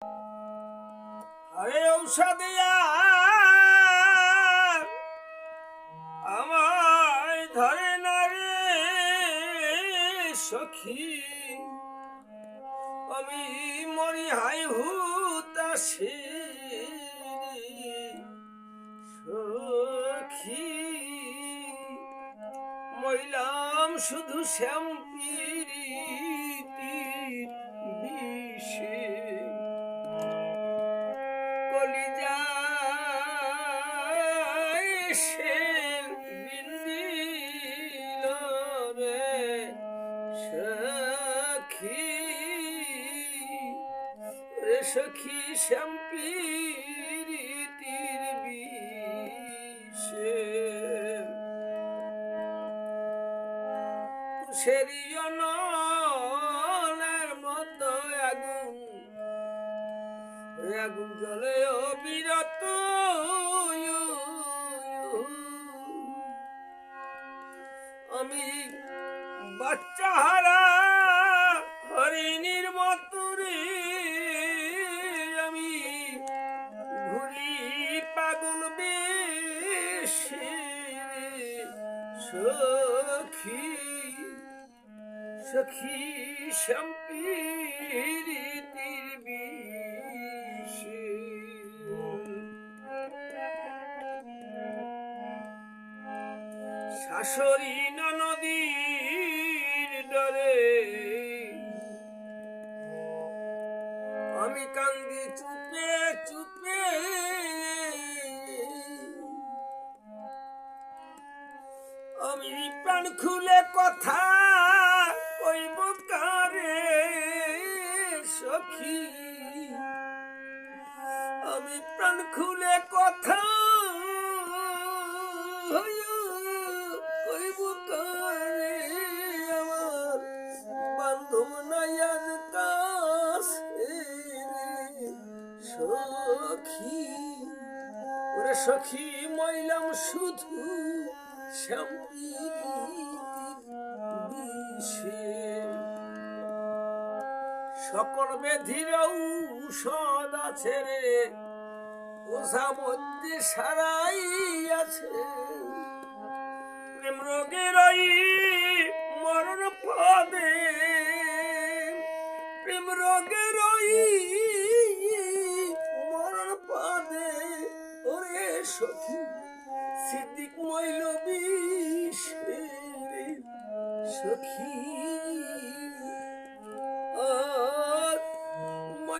আরে ঔষধিয়া আমায় ধরে না রে সখী, আমি মরি হাই হুতাশে সখী, মইলাম শুধু শ্যামপিরিতির বিষে, কলিজায় সে বিন্দিল রে সখী, রে সখী শ্যামপিরিতির বিষে, তুষেরিয় নলের মতো আগুন, আগুন জ্বলে অবিরত, আমি বাচ্চা হারা হরিণীর মতো রে, আমি ঘুরি পাগল বেশে সখী, সখী শ্যামপিরিতির বিষে, শাশুড়ি নদীর ডরে আমি কান্দি চুপে চুপে, আমি প্রাণ খুলে কথা কইব কারে সখী, আমি প্রাণ খুলে কথা কইব কারে, আমার বান্ধব নাই আজ কাছে সখী, ওরে সখী মইলাম শুধু শ্যামপিরিতির বিষে, সকল ব্যাধির ঔষধ আছে রে ওঝা মধ্যে সারাই আছে, প্রেম রোগের মরণ পদে, প্রেম রোগের মরণ পদে, ওরে সখী সিদ্দিক মইল বিষে সখী,